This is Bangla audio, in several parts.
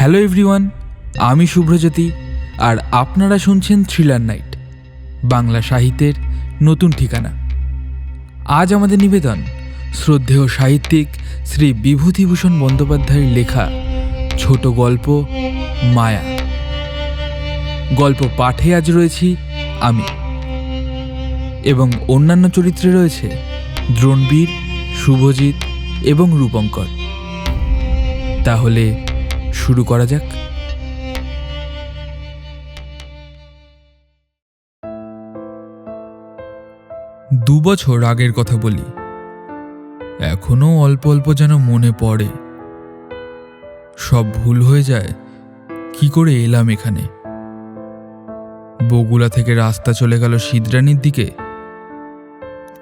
হ্যালো এভরিওয়ান, আমি শুভ্রজ্যোতি আর আপনারা শুনছেন থ্রিলার নাইট, বাংলা সাহিত্যের নতুন ঠিকানা। আজ আমাদের নিবেদন শ্রদ্ধেয় সাহিত্যিক শ্রী বিভূতিভূষণ বন্দ্যোপাধ্যায়ের লেখা ছোট গল্প মায়া। গল্প পাঠে আজ রয়েছি আমি, এবং অন্যান্য চরিত্রে রয়েছে দ্রোণবীর, শুভজিৎ এবং রূপঙ্কর। তাহলে শুরু করা যাক। 2 বছর আগের কথা বলি, এখনো অল্প অল্প যেন মনে পড়ে। সব ভুল হয়ে যায় কি করে এলাম এখানে। বগুড়া থেকে রাস্তা চলে গেল সিদ্রানির দিকে,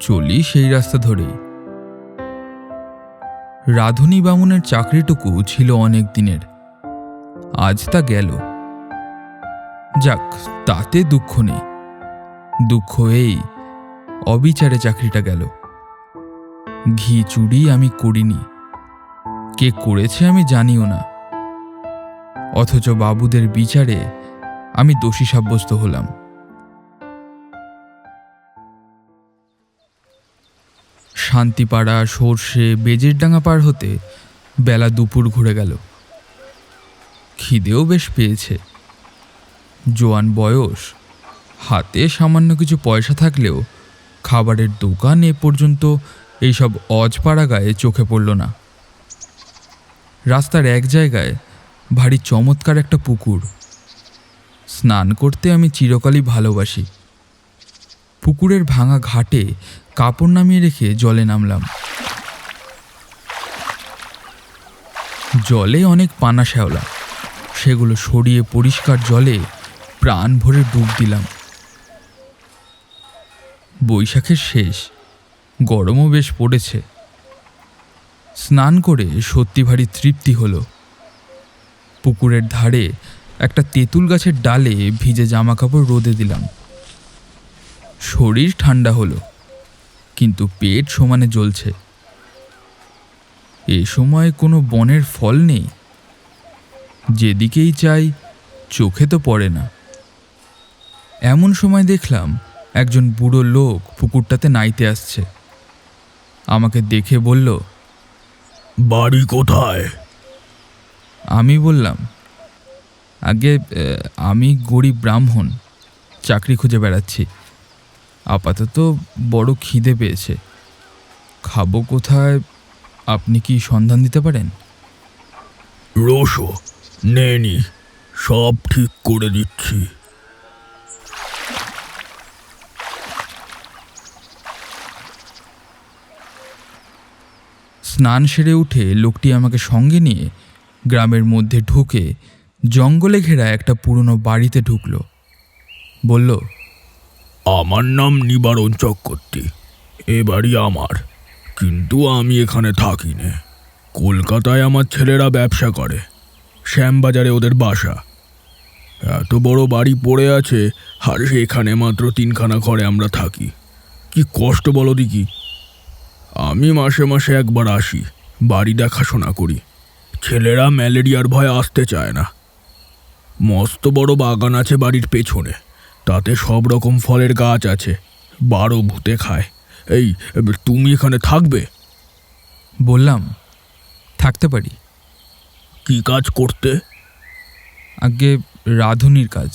চলি সেই রাস্তা ধরেই। রাধুনী বামুনের চাকরিটুকু ছিল অনেক দিনের, আজ তা গেল। যাক, তাতে দুঃখ নেই। দুঃখ এই অবিচারে চাকরিটা গেল। ঘি চুরি আমি করিনি, কে করেছে আমি জানিও না, অথচ বাবুদের বিচারে আমি দোষী সাব্যস্ত হলাম। শান্তিপাড়া, সর্ষে, বেজেরডাঙ্গা পার হতে বেলা দুপুর ঘুরে গেল। খিদেও বেশ পেয়েছে। জোয়ান বয়স, হাতে সামান্য কিছু পয়সা থাকলেও খাবারের দোকান এ পর্যন্ত এইসব অজপাড়া গায়ে চোখে পড়ল না। রাস্তার এক জায়গায় ভারী চমৎকার একটা পুকুর। স্নান করতে আমি চিরকালই ভালোবাসি। পুকুরের ভাঙা ঘাটে কাপড় নামিয়ে রেখে জলে নামলাম। জলে অনেক পানা শ্যাওলা, সেগুলো সরিয়ে পরিষ্কার জলে প্রাণ ভরে ডুব দিলাম। বৈশাখের শেষ, গরমও বেশ পড়েছে। স্নান করে সত্যি ভারী তৃপ্তি হলো। পুকুরের ধারে একটা তেঁতুল গাছের ডালে ভিজে জামা কাপড় রোদে দিলাম। শরীর ঠান্ডা হলো, কিন্তু পেট সমানে জ্বলছে। এ সময় কোনো বনের ফল নেই, যেদিকেই চাই চোখে তো পড়ে না। এমন সময় দেখলাম একজন বুড়ো লোক পুকুরটাতে নাইতে আসছে। আমাকে দেখে বলল, বাড়ি কোথায়? আমি বললাম, আগে আমি গরিব ব্রাহ্মণ, চাকরি খুঁজে বেড়াচ্ছি। আপাতত বড় খিদে পেয়েছে, খাবো কোথায়, আপনি কি সন্ধান দিতে পারেন? রোশো, নেনি, সব ঠিক করে দিচ্ছি। স্নান সেরে উঠে লোকটি আমাকে সঙ্গে নিয়ে গ্রামের মধ্যে ঢুকে জঙ্গলে ঘেরা একটা পুরনো বাড়িতে ঢুকলো। বলল, আমার নাম নিবারণ চক্রবর্তী, এ বাড়ি আমার, কিন্তু আমি এখানে থাকি না। কলকাতায় আমার ছেলেরা ব্যবসা করে, শ্যামবাজারে ওদের বাসা। এত বড় বাড়ি পড়ে আছে, আর এখানে মাত্র 3খানা ঘরে আমরা থাকি। কি কষ্ট বলো দেখি। আমি মাসে মাসে একবার আসি, বাড়ি দেখাশোনা করি। ছেলেরা ম্যালেরিয়ার ভয়ে আসতে চায় না। মস্ত বড় বাগান আছে বাড়ির পেছনে, তাতে সব রকম ফলের গাছ আছে, 12 ভূতে খায়। এই তুমি এখানে থাকবে? বললাম, থাকতে পারি। কি কাজ করতে? আগে রাঁধুনির কাজ।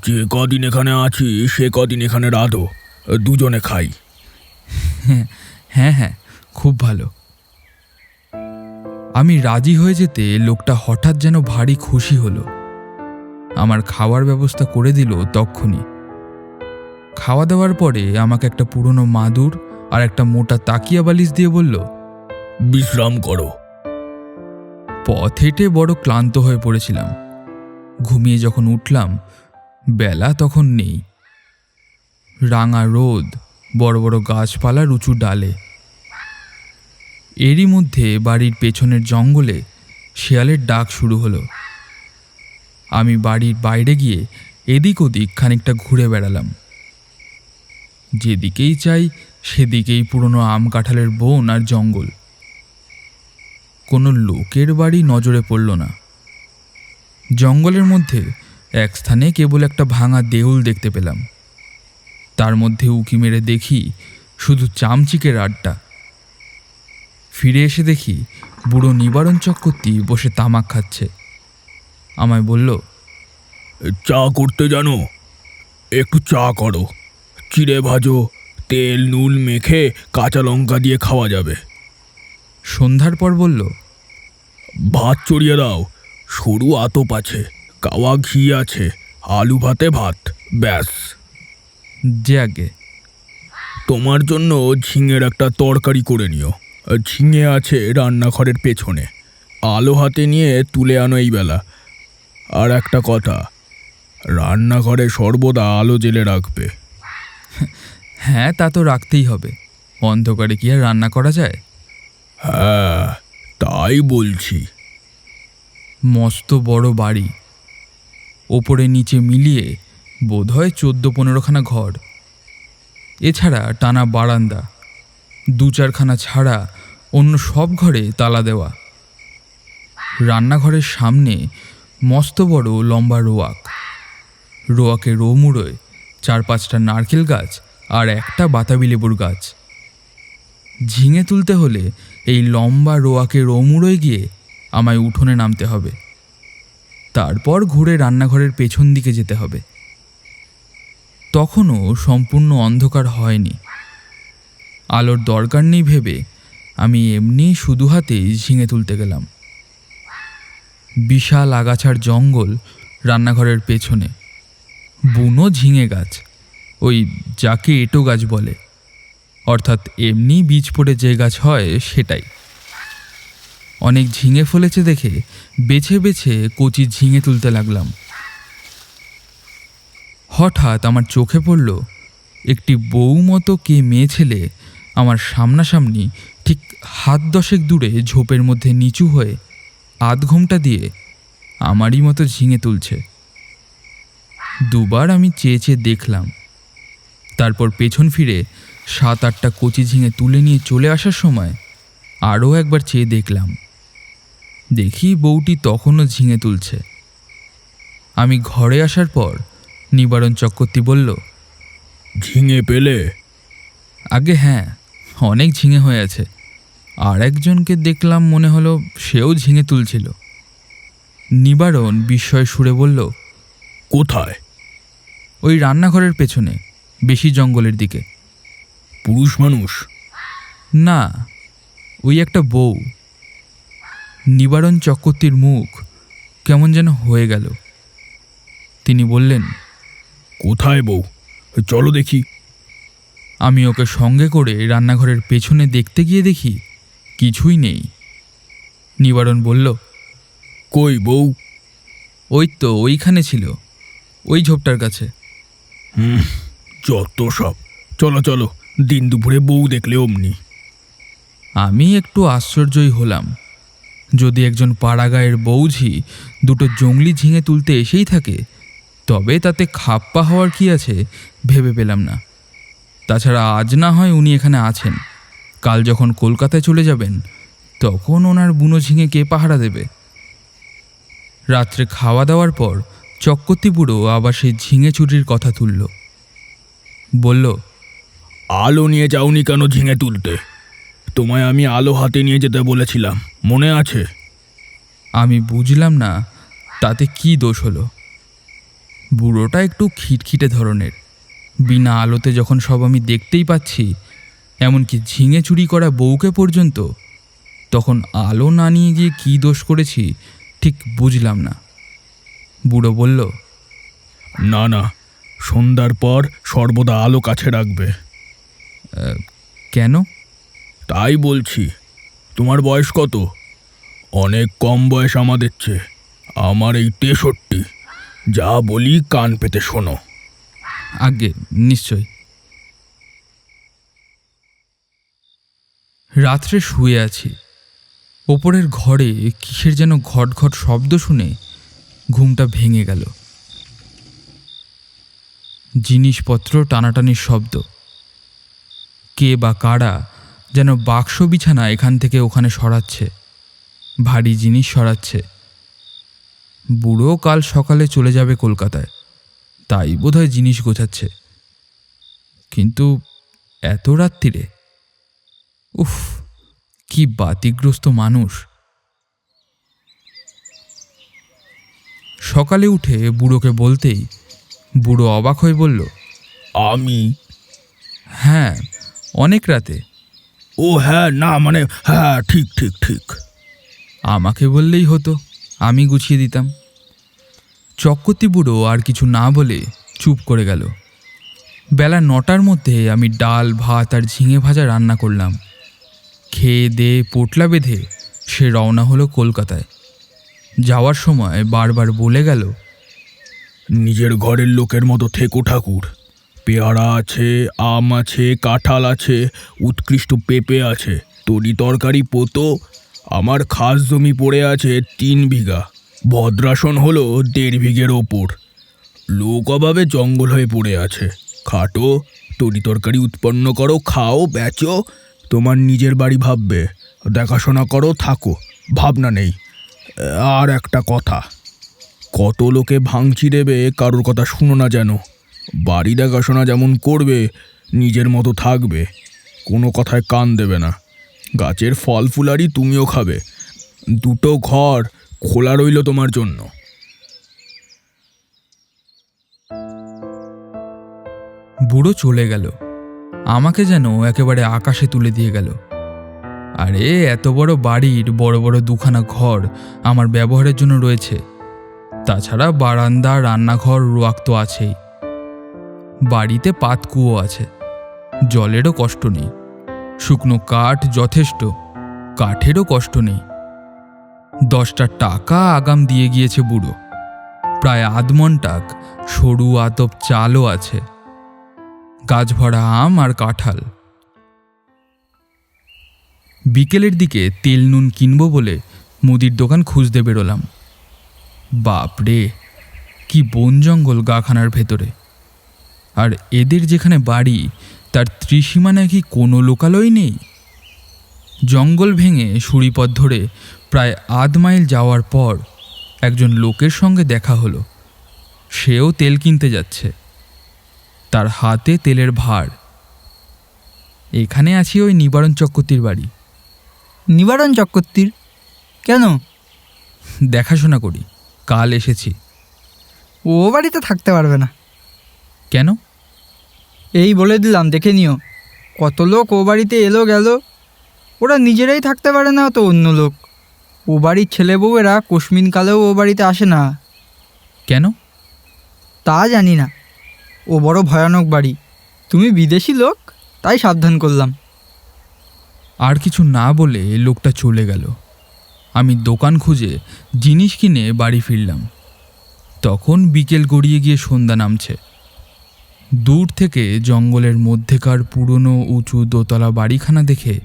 যে কদিন এখানে আছি সে কদিন এখানে রাঁধো, দুজনে খাই। হ্যাঁ হ্যাঁ, খুব ভালো। আমি রাজি হয়ে যেতে লোকটা হঠাৎ যেন ভারী খুশি হলো। আমার খাওয়ার ব্যবস্থা করে দিল তক্ষুনি। খাওয়া দাওয়ার পরে আমাকে একটা পুরনো মাদুর আর একটা মোটা তাকিয়া বালিশ দিয়ে বলল, বিশ্রাম করো। পথ হেঁটে বড় ক্লান্ত হয়ে পড়েছিলাম। ঘুমিয়ে যখন উঠলাম, বেলা তখন নেই। রাঙা রোদ, বড় বড় গাছপালার উঁচু ডালে। এরই মধ্যে বাড়ির পেছনের জঙ্গলে শেয়ালের ডাক শুরু হলো। আমি বাড়ির বাইরে গিয়ে এদিক ওদিক খানিকটা ঘুরে বেড়ালাম। যেদিকেই চাই সেদিকেই পুরনো আম কাঁঠালের বন আর জঙ্গল। কোনো লোকের বাড়ি নজরে পড়ল না। জঙ্গলের মধ্যে এক স্থানে কেবল একটা ভাঙা দেউল দেখতে পেলাম। তার মধ্যে উঁকি মেরে দেখি শুধু চামচিকের আড্ডা। ফিরে এসে দেখি বুড়ো নিবারণ চক্রবর্তী বসে তামাক খাচ্ছে। আমায় বলল, চা করতে জানো? একটু চা করো, চিড়ে ভাজো, তেল নুন মেখে কাঁচা লঙ্কা দিয়ে খাওয়া যাবে। সন্ধ্যার পর বলল, ভাত চড়িয়ে দাও, সরু আতপ আছে, কাওয়া ঘি আছে, আলু ভাতে ভাত, ব্যাস। যে আগে। তোমার জন্য ঝিঙের একটা তরকারি করে নিও। ঝিঙে আছে রান্নাঘরের পেছনে, আলো হাতে নিয়ে তুলে আনো এই বেলা। আর একটা কথা, রান্নাঘরে সর্বদা আলো জেলে রাখবে। হ্যাঁ, তা তো রাখতেই হবে, অন্ধকারে কি আর রান্না করা যায়? হ্যাঁ, তাই বলছি। মস্ত বড় বাড়ি, ওপরে নিচে মিলিয়ে বোধহয় 14-15খানা ঘর। এছাড়া টানা বারান্দা, 2-4খানা ছাড়া অন্য সব ঘরে তালা দেওয়া। রান্নাঘরের সামনে মস্ত বড় লম্বা রোয়াক, রোয়াকের রোমুড়োয় 4-5টা নারকেল গাছ আর একটা বাতাবি লেবুর গাছ। ঝিঙে তুলতে হলে এই লম্বা রোয়াকের রোমুড়োয় গিয়ে আমায় উঠোনে নামতে হবে, তারপর ঘুরে রান্নাঘরের পেছন দিকে যেতে হবে। তখনও সম্পূর্ণ অন্ধকার হয়নি। আলোর দরকার নেই ভেবে আমি এমনি শুধু হাতেই ঝিঙে তুলতে গেলাম। বিশাল আগাছার জঙ্গল রান্নাঘরের পেছনে, বুনো ঝিঙে গাছ, ওই যাকে এঁটো গাছ বলে, অর্থাৎ এমনি বীজ পড়ে যে গাছ হয় সেটাই। অনেক ঝিঙে ফলেছে দেখে বেছে বেছে কচি ঝিঙে তুলতে লাগলাম। হঠাৎ আমার চোখে পড়ল একটি বউ মতো কে মেয়ে ছেলে আমার সামনাসামনি ঠিক 10 হাত দূরে ঝোপের মধ্যে নিচু হয়ে আধ ঘোমটা দিয়ে আমারই মতো ঝিঙে তুলছে। দুবার আমি চেয়ে চেয়ে দেখলাম, তারপর পেছন ফিরে 7-8টা কচি ঝিঙে তুলে নিয়ে চলে আসার সময় আরও একবার চেয়ে দেখলাম। দেখি বউটি তখনও ঝিঙে তুলছে। আমি ঘরে আসার পর নিবারণ চক্রবর্তী বলল, ঝিঙে পেলে? আগে হ্যাঁ, অনেক ঝিঙে হয়ে আছে। আর একজনকে দেখলাম, মনে হলো সেও ঝিঙে তুলছিল। নিবারণ বিস্ময় সুরে বলল, কোথায়? ওই রান্নাঘরের পেছনে, বেশি জঙ্গলের দিকে। পুরুষ মানুষ? না, ওই একটা বউ। নিবারণ চক্রবর্তীর মুখ কেমন যেন হয়ে গেল। তিনি বললেন, কোথায় বউ? চলো দেখি। আমি ওকে সঙ্গে করে রান্নাঘরের পেছনে দেখতে গিয়ে দেখি কিছুই নেই। নিবারণ বলল, কই বউ? ওই তো ওইখানে ছিল, ওই ঝোপটার কাছে। যত সব। চলো চলো, দিন দুপুরে বউ দেখলে অমনি। আমি একটু আশ্চর্যই হলাম। যদি একজন পাড়াগাঁয়ের বৌঝি দুটো জংলি ঝিঙে তুলতে এসেই থাকে, তবে তাতে খাপ্পা হওয়ার কি আছে ভেবে পেলাম না। তাছাড়া আজ না হয় উনি এখানে আছেন, কাল যখন কলকাতায় চলে যাবেন তখন ওনার বুনো ঝিঙে কে পাহারা দেবে? রাত্রে খাওয়া দাওয়ার পর চক্রবর্তী বুড়ো আবার সেই ঝিঙে চুরির কথা তুলল। বলল, আলো নিয়ে যাওনি কেন ঝিঙে তুলতে? তোমায় আমি আলো হাতে নিয়ে যেতে বলেছিলাম, মনে আছে? আমি বুঝলাম না তাতে কি দোষ হলো। বুড়োটা একটু খিটখিটে ধরনের, বিনা আলোতে যখন সব আমি দেখতেই পাচ্ছি, এমনকি ঝিঙে চুরি করা বউকে পর্যন্ত, তখন আলো না নিয়ে গিয়ে কী দোষ করেছি ঠিক বুঝলাম না। বুড়ো বলল, না না, সন্ধ্যার পর সর্বদা আলো কাছে রাখবে। কেন? তাই বলছি। তোমার বয়স কত? অনেক কম বয়স আমাদের চেয়ে। আমার এই 63। যা বলি কান পেতে শোনো। আগে নিশ্চয়। রাত্রে শুয়ে আছি। ওপরের ঘরে কিসের যেন ঘট ঘট শব্দ শুনে ঘুমটা ভেঙে গেল। জিনিসপত্র টানাটানির শব্দ। কে বা কারা যেন বাক্স বিছানা এখান থেকে ওখানে সরাচ্ছে, ভারী জিনিস সরাচ্ছে। বুড়ো কাল সকালে চলে যাবে কলকাতায়, তাই বোধহয় জিনিস গোছাচ্ছে। কিন্তু এত রাত্রিরে, উফ, কি বাতিগ্রস্ত মানুষ। সকালে উঠে বুড়োকে বলতেই বুড়ো অবাক হয়ে বলল, আমি? হ্যাঁ, অনেক রাতে। ও হ্যাঁ, না মানে হ্যাঁ, ঠিক ঠিক ঠিক। আমাকে বললেই হতো, আমি গুছিয়ে দিতাম। চক্রবর্তী বুড়ো আর কিছু না বলে চুপ করে গেল। বেলা 9টার মধ্যে আমি ডাল ভাত আর ঝিঙে ভাজা রান্না করলাম। খেয়ে দিয়ে পোটলা বেঁধে সে রওনা হলো কলকাতায়। যাওয়ার সময় বারবার বলে গেল, নিজের ঘরের লোকের মতো থেকো ঠাকুর। পেয়ারা আছে, আম আছে, কাঁঠাল আছে, উৎকৃষ্ট পেঁপে আছে, তরি তরকারি পোতো। আমার খাস জমি পড়ে আছে 3 বিঘা, ভদ্রাসন হলো 1.5 বিঘের ওপর। লোক অভাবে জঙ্গল হয়ে পড়ে আছে। খাটো, তরি তরকারি উৎপন্ন করো, খাও, বেচো। তোমার নিজের বাড়ি ভাববে, দেখাশোনা করো, থাকো, ভাবনা নেই। আর একটা কথা, কত লোকে ভাঙচি দেবে, কারোর কথা শুনো না যেন। বাড়ি দেখাশোনা যেমন করবে, নিজের মতো থাকবে, কোনো কথায় কান দেবে না। গাছের ফল ফুলারি তুমিও খাবে। 2টো ঘর খোলা রইল তোমার জন্য। বুড়ো চলে গেল। আমাকে যেন একেবারে আকাশে তুলে দিয়ে গেল। আরে, এত বড় বাড়ির বড় বড় 2খানা ঘর আমার ব্যবহারের জন্য রয়েছে। তাছাড়া বারান্দা, রান্নাঘর, রোয়াক তো আছেই। বাড়িতে পাতকুয়ো আছে, জলেরও কষ্ট নেই। শুকনো কাঠ যথেষ্ট, কাঠেরও কষ্ট নেই। 10টা টাকা আগাম দিয়ে গিয়েছে বুড়ো। প্রায় আধমন টাক সরু আতপ চালও আছে। গাছ ভরা আম আর কাঁঠাল। বিকেলের দিকে তেল নুন কিনবো বলে মুদির দোকান খুঁজতে বেরোলাম। বাপরে, কি বন জঙ্গল গাখানার ভেতরে! আর এদের যেখানে বাড়ি, তার ত্রিসীমানায় কি কোনো লোকালয় নেই? জঙ্গল ভেঙে সুড়িপথ ধরে প্রায় আধ মাইল যাওয়ার পর একজন লোকের সঙ্গে দেখা হলো। সেও তেল কিনতে যাচ্ছে, তার হাতে তেলের ভাঁড়। এখানে আছি ওই নিবারণ চক্রবর্তীর বাড়ি। নিবারণ চক্রবর্তীর? কেন? দেখাশোনা করি, কাল এসেছি। ও বাড়িতে থাকতে পারবে না। কেন? এই বলে দিলাম, দেখে নিও। কত লোক ও বাড়িতে এলো গেল, ওরা নিজেরাই থাকতে পারে না, তো অন্য লোক। ও বাড়ির ছেলে বউয়েরা কোশমিনকালেও ও বাড়িতে আসে না। কেন? তা জানি না। ও বড় ভয়ানক বাড়ি। তুমি বিদেশি লোক, তাই সাবধান করলাম। আর কিছু না বলে লোকটা চলে গেল। আমি দোকান খুঁজে জিনিস কিনে বাড়ি ফিরলাম। তখন বিকেল গড়িয়ে গিয়ে সন্ধ্যা নামছে। দূর থেকে জঙ্গলের মধ্যেকার পুরনো উঁচু দোতলা বাড়িখানা দেখে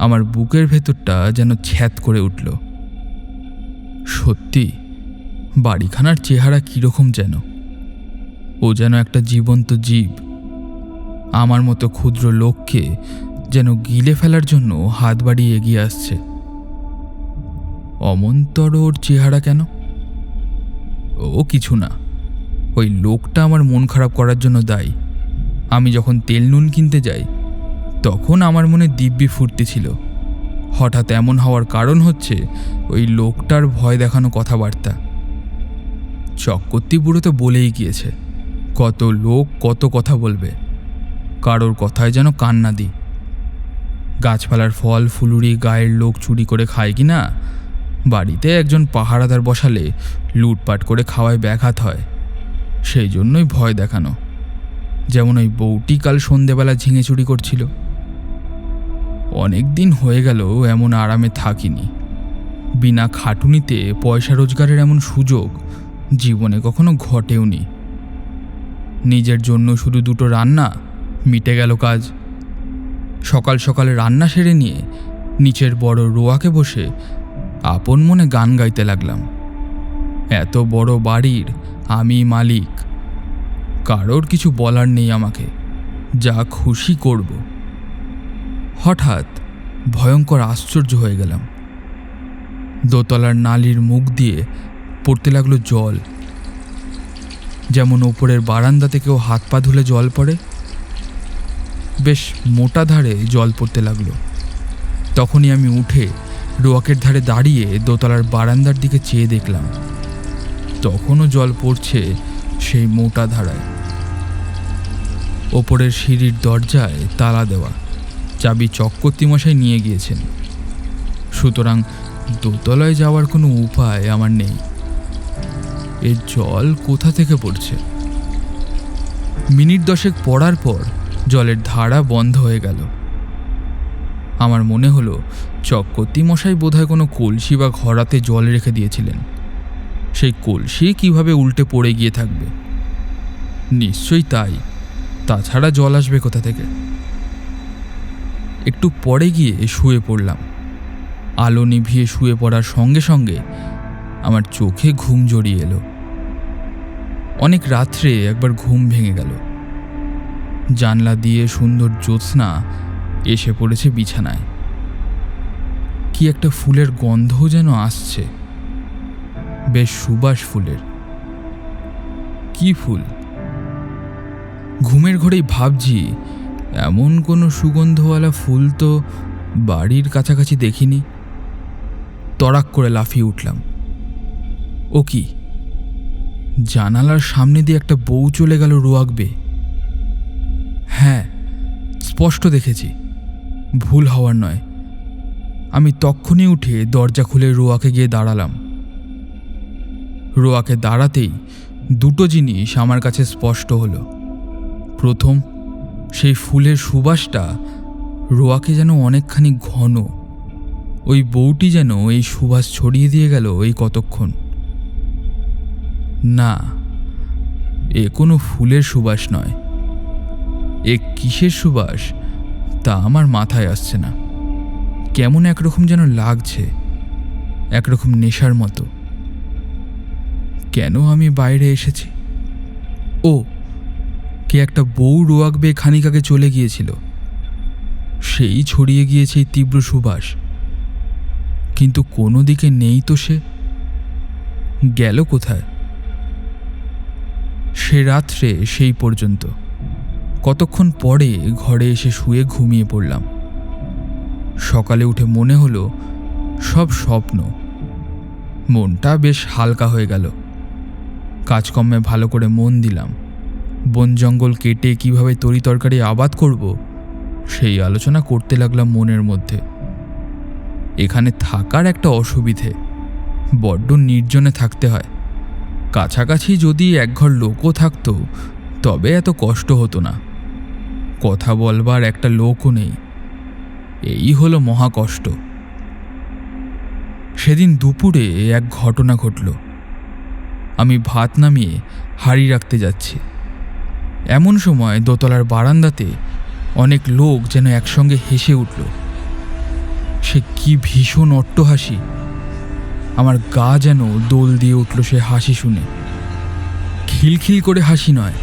আমার বুকের ভেতরটা যেন ছ্যাঁত করে উঠল। সত্যি, বাড়িখানার চেহারা কীরকম যেন। ও যেন একটা জীবন্ত জীব, আমার মতো ক্ষুদ্র লোককে যেন গিলে ফেলার জন্য হাত বাড়িয়ে এগিয়ে আসছে। অমন্তর ওর চেহারা কেন? ও কিছু না, ওই লোকটা আমার মন খারাপ করার জন্য দায়ী। আমি যখন তেল নুন কিনতে যাই, তখন আমার মনে দিব্যি ফুর্তি ছিল। হঠাৎ এমন হওয়ার কারণ হচ্ছে ওই লোকটার ভয় দেখানো কথাবার্তা। চক্রবর্তী বুড়ো তো বলেই গিয়েছে, কত লোক কত কথা বলবে, কারোর কথায় যেন কান না দিই। গাছপালার ফল ফুলুরি গায়ের লোক চুরি করে খায় কি না? বাড়িতে একজন পাহারাদার বসালে লুটপাট করে খাওয়ায় ব্যাঘাত হয়, সেই জন্যই ভয় দেখানো। যেমন ওই বউটি কাল সন্ধেবেলা ঝিঙে চুরি করছিল। অনেক দিন হয়ে গেল এমন আরামে থাকিনি। বিনা খাটুনিতে পয়সা রোজগারের এমন সুযোগ জীবনে কখনো ঘটেওনি। নিজের জন্য শুধু 2টো রান্না, মিটে গেল কাজ। সকাল সকালে রান্না সেরে নিয়ে নিচের বড় রোয়াকে বসে আপন মনে গান গাইতে লাগলাম। এত বড় বাড়ির আমি মালিক, কারোর কিছু বলার নেই আমাকে, যা খুশি করব। হঠাৎ ভয়ঙ্কর আশ্চর্য হয়ে গেলাম। দোতলার নালির মুখ দিয়ে পড়তে লাগলো জল। যেমন ওপরের বারান্দা থেকেও হাত পা ধুলে জল পড়ে, বেশ মোটা ধারে জল পড়তে লাগলো। তখনই আমি উঠে রোয়াকের ধারে দাঁড়িয়ে দোতলার বারান্দার দিকে চেয়ে দেখলাম, তখনও জল পড়ছে সেই মোটা ধারায়। ওপরের সিঁড়ির দরজায় তালা দেওয়া, চাবি চক্রবর্তী মশাই নিয়ে গিয়েছেন, সুতরাং দোতলায় যাওয়ার কোনো উপায় আমার নেই। এই জল কোথা থেকে পড়ছে? মিনিট 10 পড়ার পর জলের ধারা বন্ধ হয়ে গেল। আমার মনে হলো চক্রবর্তী মশাই বোধহয় কোনো কলসি বা ঘড়াতে জল রেখে দিয়েছিলেন। সেই কলসি কিভাবে উল্টে পড়ে গিয়ে থাকবে? নিশ্চয়ই তাই, তাছাড়া জল আসবে কোথা থেকে? একটু পরে গিয়ে শুয়ে পড়লাম। আলো নিভিয়ে শুয়ে পড়ার সঙ্গে সঙ্গে আমার চোখে ঘুম জড়িয়ে এলো। অনেক রাত্রে একবার ঘুম ভেঙে গেল। জানলা দিয়ে সুন্দর জ্যোৎস্না এসে পড়েছে বিছানায়। কি একটা ফুলের গন্ধ যেন আসছে, বেশ সুবাস ফুলের। কি ফুল? ঘুমের ঘরেই ভাবছি, এমন কোনো সুগন্ধওয়ালা ফুল তো বাড়ির কাছাকাছি দেখিনি। তড়াক করে লাফিয়ে উঠলাম। ও কি, জানালার সামনে দিয়ে একটা বউ চলে গেল রোয়াক বেয়ে। হ্যাঁ, স্পষ্ট দেখেছি, ভুল হওয়ার নয়। আমি তক্ষুনি উঠে দরজা খুলে রোয়াকে গিয়ে দাঁড়ালাম। রোয়াকে দাঁড়াতেই দুটো জিনিস আমার কাছে স্পষ্ট হলো। প্রথম, সেই ফুলের সুবাসটা রোয়াকে যেন অনেকখানি ঘন। ওই বউটি যেন এই সুবাস ছড়িয়ে দিয়ে গেল এই কতক্ষণ। না, এ কোনো ফুলের সুবাস নয়। এ কিসের সুবাস তা আমার মাথায় আসছে না। কেমন একরকম যেন লাগছে, একরকম নেশার মতো। কেন আমি বাইরে এসেছি? ও, কে একটা বউ রোয়াক বেয়ে খানিক আগে চলে গিয়েছিল, সেই ছড়িয়ে গিয়েছে এই তীব্র সুবাস। কিন্তু কোনো দিকে নেই তো সে। গেল কোথায়? সে রাত্রে সেই পর্যন্ত। কতক্ষণ পরে ঘরে এসে শুয়ে ঘুমিয়ে পড়লাম। সকালে উঠে মনে হলো সব স্বপ্ন। মনটা বেশ হালকা হয়ে গেল। কাজকর্মে ভালো করে মন দিলাম। বন জঙ্গল কেটে কিভাবে তরিতরকারি আবাদ করব সেই আলোচনা করতে লাগলাম মনের মধ্যে। এখানে থাকার একটা অসুবিধে, বড্ড নির্জনে থাকতে হয়। কাছাকাছি যদি একঘর লোকও থাকতো তবে এত কষ্ট হতো না। কথা বলবার একটা লোকও নেই, এই হলো মহা কষ্ট। সেদিন দুপুরে এক ঘটনা ঘটল। আমি ভাত নামিয়ে হাঁড়ি রাখতে যাচ্ছি, এমন সময় দোতলার বারান্দাতে অনেক লোক যেন একসঙ্গে হেসে উঠল। সে কি ভীষণ অট্টহাসি! আমার গা যেন দোল দিয়ে উঠল সে হাসি শুনে। খিলখিল করে হাসি নয়,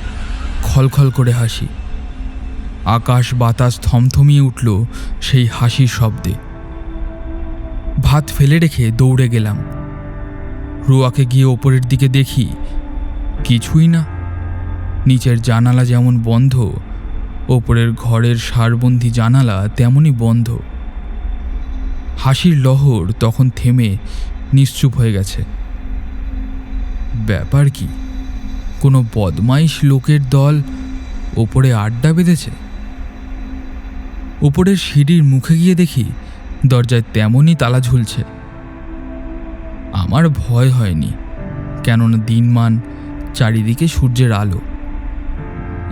খলখল করে হাসি। আকাশ বাতাস থমথমিয়ে উঠল সেই হাসির শব্দে। ভাত ফেলে রেখে দৌড়ে গেলাম। রোয়াকে গিয়ে ওপরের দিকে দেখি, কিছুই না। নিচের জানালা যেমন বন্ধ, ওপরের ঘরের সারবন্দি জানালা তেমনই বন্ধ। হাসির লহর তখন থেমে নিশ্চুপ হয়ে গেছে। ব্যাপার কি? কোনো বদমাইশ লোকের দল ওপরে আড্ডা বেঁধেছে। উপরের সিঁড়ির মুখে গিয়ে দেখি দরজায় তেমনই তালা ঝুলছে। আমার ভয় হয়নি, কেননা দিনমান, চারিদিকে সূর্যের আলো।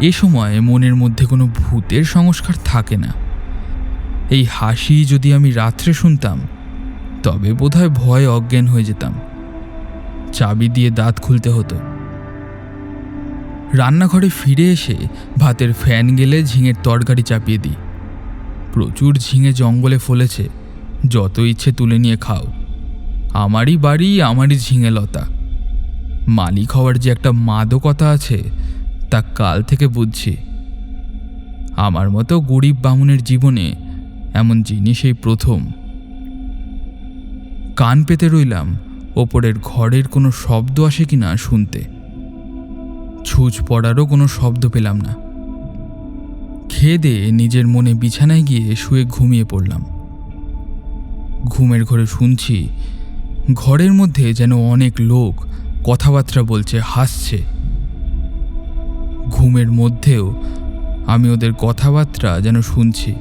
এ সময় মনের মধ্যে কোনো ভূতের সংস্কার থাকে না। এই হাসি যদি আমি রাত্রে শুনতাম তবে বোধহয় ভয়ে অজ্ঞান হয়ে যেতাম। চাবি দিয়ে দাঁত খুলতে হতো। রান্নাঘরে ফিরে এসে ভাতের ফ্যান গেলে ঝিঙের তরকারি চাপিয়ে দিই। প্রচুর ঝিঙে জঙ্গলে ফলেছে, যত ইচ্ছে তুলে নিয়ে খাও। আমারই বাড়ি, আমারই ঝিঙে লতা। মালিক হওয়ার যে একটা মাদকতা আছে তা কাল থেকে বুঝছি। আমার মতো গরিব বামুনের জীবনে এমন জিনিস এই প্রথম। কান পেতে রইলাম ওপরের ঘরের কোনো শব্দ আসে কিনা শুনতে। ছুঁচ পড়ারও কোনো শব্দ পেলাম না। খেয়ে দিয়ে নিজের মনে বিছানায় গিয়ে শুয়ে ঘুমিয়ে পড়লাম। ঘুমের ঘরে শুনছি ঘরের মধ্যে যেন অনেক লোক কথাবার্তা বলছে, হাসছে। ঘুমের মধ্যেও আমি ওদের কথাবার্তা যেন শুনছি।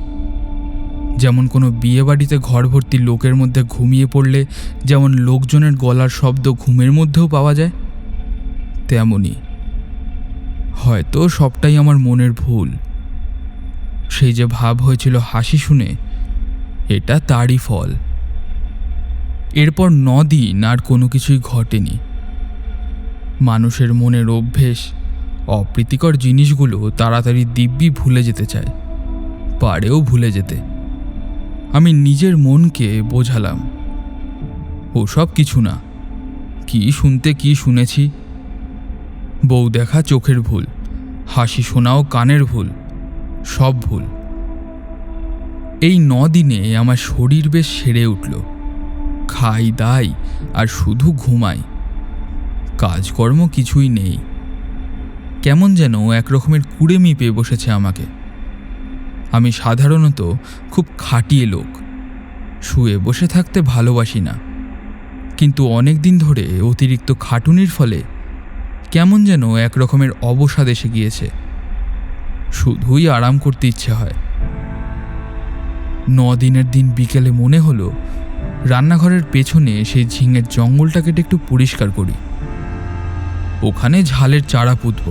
যেমন কোনো বিয়ে বাড়িতে ঘর ভর্তি লোকের মধ্যে ঘুমিয়ে পড়লে যেমন লোকজনের গলার শব্দ ঘুমের মধ্যেও পাওয়া যায়, তেমনই। হয়তো সবটাই আমার মনের ভুল। সেই যে ভাব হয়েছিল হাসি শুনে, এটা তারই ফল। এরপর 9 দিন আর কোনো কিছুই ঘটেনি। মানুষের মনের অভ্যেস অপ্রীতিকর জিনিসগুলো তাড়াতাড়ি দিব্যি ভুলে যেতে চায়, পারেও ভুলে যেতে। আমি নিজের মনকে বোঝালাম ওসব কিছু না, কি শুনতে কি শুনেছি। বউ দেখা চোখের ভুল, হাসি শোনাও কানের ভুল, সব ভুল। এই 9 দিনে আমার শরীর বেশ সেরে উঠল। খাই দাই আর শুধু ঘুমাই, কাজকর্ম কিছুই নেই। কেমন যেন এক রকমের কুড়েমি পেয়ে বসেছে আমাকে। আমি সাধারণত খুব খাটিয়ে লোক, শুয়ে বসে থাকতে ভালোবাসি না, কিন্তু অনেক দিন ধরে অতিরিক্ত খাটুনির ফলে কেমন যেন এক রকমের অবসাদ এসে গিয়েছে। শুধুই আরাম করতে ইচ্ছে হয়। 9 দিনের দিন বিকেলে মনে হলো রান্নাঘরের পেছনে সেই ঝিঙের জঙ্গলটা কেটে একটু পরিষ্কার করি। ওখানে ঝালের চারা পুঁতব,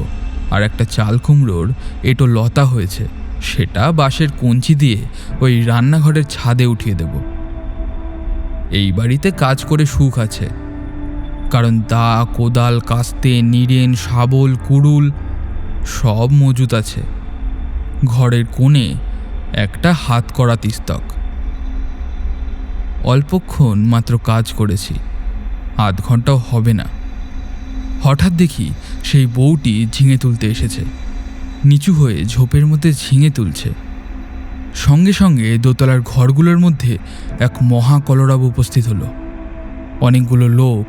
আর একটা চাল কুমড়োর এটো লতা হয়েছে, সেটা বাঁশের কঞ্চি দিয়ে ওই রান্নাঘরের ছাদে উঠিয়ে দেব। এই বাড়িতে কাজ করে সুখ আছে, কারণ দা, কোদাল, কাস্তে, নিরেন, শাবল, কুড়ুল সব মজুত আছে। ঘরের কোণে একটা হাত করা তিস্তক। অল্পক্ষণ মাত্র কাজ করেছি, আধ ঘন্টাও হবে না। হঠাৎ দেখি সেই বউটি ঝিঙে তুলতে এসেছে। নিচু হয়ে ঝোপের মধ্যে ঝিঙে তুলছে। সঙ্গে সঙ্গে দোতলার ঘরগুলোর মধ্যে এক মহা কলরব উপস্থিত হলো। অনেকগুলো লোক,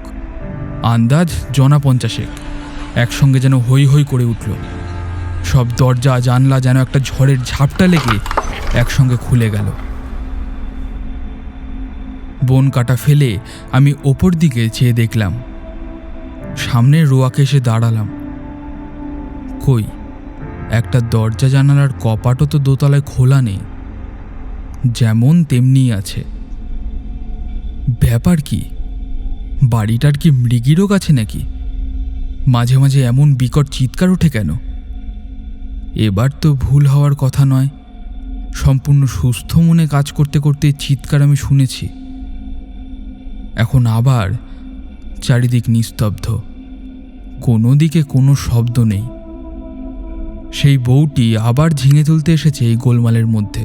আন্দাজ 50 একসঙ্গে যেন হৈ হৈ করে উঠল। সব দরজা জানলা যেন একটা ঝড়ের ঝাপটা লেগে একসঙ্গে খুলে গেল। বন কাটা ফেলে আমি ওপর দিকে চেয়ে দেখলাম। সামনের রোয়াকে এসে দাঁড়ালাম। কই, একটা দরজা জানালার কপাটও তো দোতলায় খোলা নেই, যেমন তেমনি আছে। ব্যাপার কি? বাড়িটার কি মৃগীরোগ আছে নাকি? মাঝে মাঝে এমন বিকট চিৎকার ওঠে কেন? এবার তো ভুল হওয়ার কথা নয়। সম্পূর্ণ সুস্থ মনে কাজ করতে করতে চিৎকার আমি শুনেছি। এখন আবার চারিদিক নিস্তব্ধ, কোনো দিকে কোনো শব্দ নেই। সেই বউটি আবার ঝিঙে তুলতে এসেছে এই গোলমালের মধ্যে।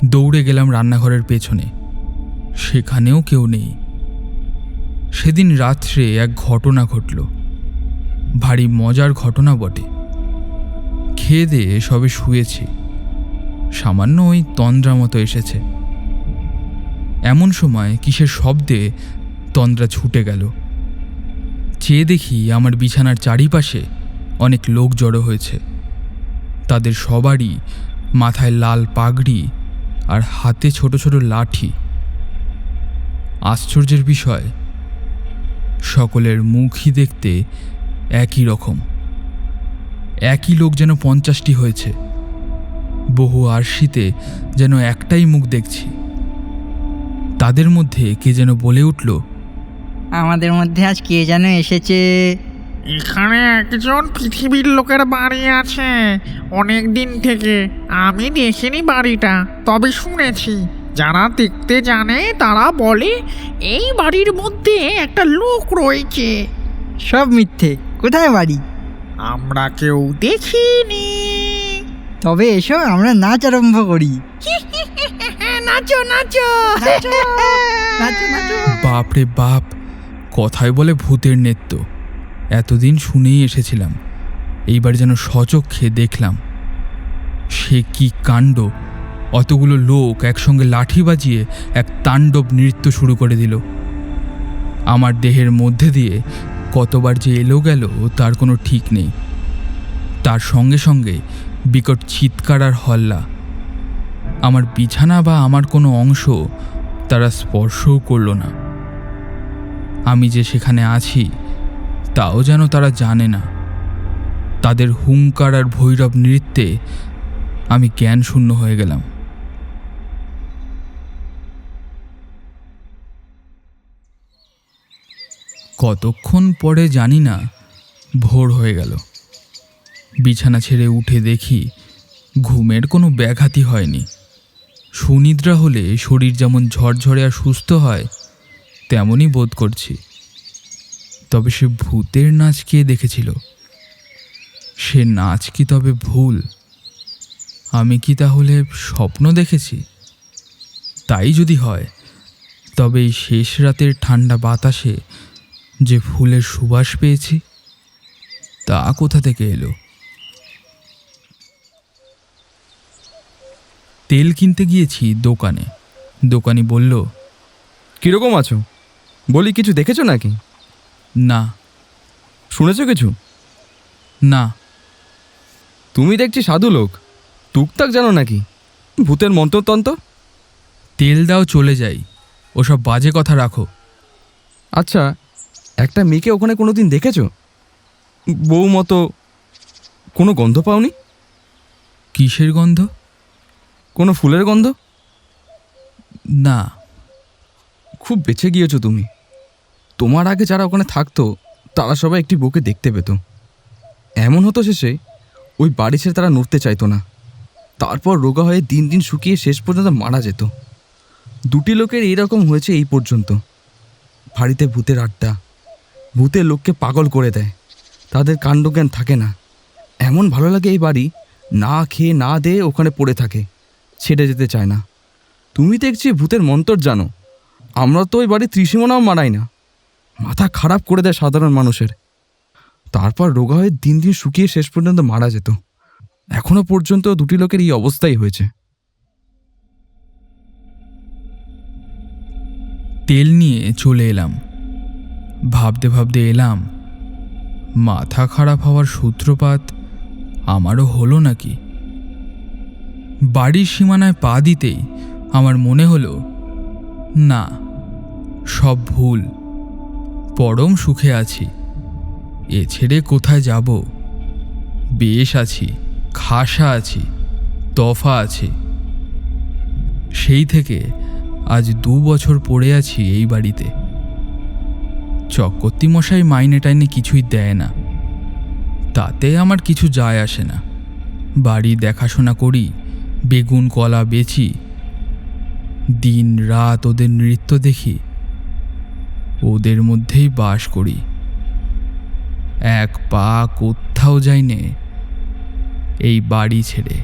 দৌড়ে গেলাম রান্নাঘরের পেছনে, সেখানেও কেউ নেই। সেদিন রাত্রে এক ঘটনা ঘটল, ভারী মজার ঘটনা বটে। খেয়ে দিয়ে সবে শুয়েছি, সামান্য ওই তন্দ্রা মতো এসেছে। এমন সময় কিসের শব্দে তন্দ্রা ছুটে গেল। চেয়ে দেখি আমার বিছানার চারিপাশে অনেক লোক জড়ো হয়েছে। তাদের সবারই মাথায় লাল পাগড়ি আর হাতে ছোট ছোট লাঠি। আশ্চর্যের বিষয়, সকলের মুখই দেখতে একই রকম। একই লোক যেন 50টি হয়েছে। বহু আরশিতে যেন একটাই মুখ দেখছি। তাদের মধ্যে কে যেন বলে উঠল, আমাদের মধ্যে আজ কে যেন এসেছে। এখানে একজন পৃথিবীর লোকের বাড়ি আছে অনেক দিন থেকে। আমি দেখিনি বাড়িটা, তবে শুনেছি। যারা দেখতে জানে তারা বলে এই বাড়ির মধ্যে একটা লোক রয়েছে। সব মিথ্যে। কোথায় বাড়ি? আমরা কেউ দেখিনি। তবে এসো আমরা নাচ আরম্ভ করি। নাচো নাচো নাচো নাচো। বাপ রে বাপ, কথায় বলে ভূতের নৃত্য। এতদিন শুনেই এসেছিলাম, এইবার যেন স্বচক্ষে দেখলাম। সে কি কাণ্ড! অতগুলো লোক একসঙ্গে লাঠি বাজিয়ে এক তাণ্ডব নৃত্য শুরু করে দিল। আমার দেহের মধ্যে দিয়ে কতবার যে এলো গেল তার কোনো ঠিক নেই। তার সঙ্গে সঙ্গে বিকট চিৎকার আর হল্লা। আমার বিছানা বা আমার কোনো অংশ তারা স্পর্শও করল না। আমি যে সেখানে আছি তাও যেন তারা জানে না। তাদের হুঙ্কার আর ভৈরব নৃত্যে আমি জ্ঞান শূন্য হয়ে গেলাম। কতক্ষণ পরে জানি না ভোর হয়ে গেল। বিছানা ছেড়ে উঠে দেখি ঘুমের কোনো ব্যাঘাতই হয়নি। সুনিদ্রা হলে শরীর যেমন ঝরঝরে আর সুস্থ হয় তেমনই বোধ করছি। তবে সে ভূতের নাচ কে দেখেছিল? সে নাচ কি তবে ভুল? আমি কি তাহলে স্বপ্ন দেখেছি? তাই যদি হয় তবে এই শেষ রাতের ঠান্ডা বাতাসে যে ফুলের সুবাস পেয়েছি তা কোথা থেকে এলো? তেল কিনতে গিয়েছি দোকানে। দোকানি বলল, কীরকম আছো? বলি, কিছু দেখেছো নাকি? না। শুনেছো কিছু? না। তুমি দেখছি সাধু লোক, টুকটাক জানো নাকি ভূতের মন্ত্রতন্ত্র? তেল দাও, চলে যাই। ওসব বাজে কথা রাখো। আচ্ছা, একটা মেয়েকে ওখানে কোনো দিন দেখেছো? বউ মতো, কোনো গন্ধ পাওনি? কিসের গন্ধ? কোনো ফুলের গন্ধ? না। খুব বেঁচে গিয়েছো তুমি। তোমার আগে যারা ওখানে থাকতো তারা সবাই একটি বউকে দেখতে পেত। এমন হতো শেষে ওই বাড়ি ছেড়ে তারা নড়তে চাইতো না। তারপর রোগা হয়ে দিন দিন শুকিয়ে শেষ পর্যন্ত মারা যেত। দুটি লোকের এইরকম হয়েছে এই পর্যন্ত। বাড়িতে ভূতের আড্ডা, ভূতের লোককে পাগল করে দেয়। তাদের কাণ্ডজ্ঞান থাকে না। এমন ভালো লাগে এই বাড়ি, না খেয়ে না দিয়ে ওখানে পড়ে থাকে, ছেড়ে যেতে চায় না। তুমি দেখছি ভূতের মন্তর জানো। আমরা তো ওই বাড়ির ত্রিসীমানাও মারাই না। মাথা খারাপ করে দেয় সাধারণ মানুষের। তারপর রোগা হয়ে দিন দিন শুকিয়ে শেষ পর্যন্ত মারা যেত। এখনো পর্যন্ত দুটি লোকের এই অবস্থাই হয়েছে। তেল নিয়ে চলে এলাম। ভাবতে ভাবতে এলাম, মাথা খারাপ হওয়ার সূত্রপাত আমারও হলো নাকি? বাড়ির সীমানায় পা দিতেই আমার মনে হলো, না, সব ভুল। পরম সুখে আছি। এ ছেড়ে কোথায় যাব? বেশ আছি, খাসা আছি, তফা আছি। সেই থেকে আজ 2 বছর পড়ে আছি এই বাড়িতে। চক্রবর্তী মশাই মাইনে টাইনে কিছুই দেয় না, তাতে আমার কিছু যায় আসে না। বাড়ি দেখাশোনা করি, বেগুন কলা বেচি, দিন রাত ওদের নৃত্য দেখি, ওদের মধ্যেই বাস করি। এক পা কোথাও যাই নে এই বাড়ি ছেড়ে।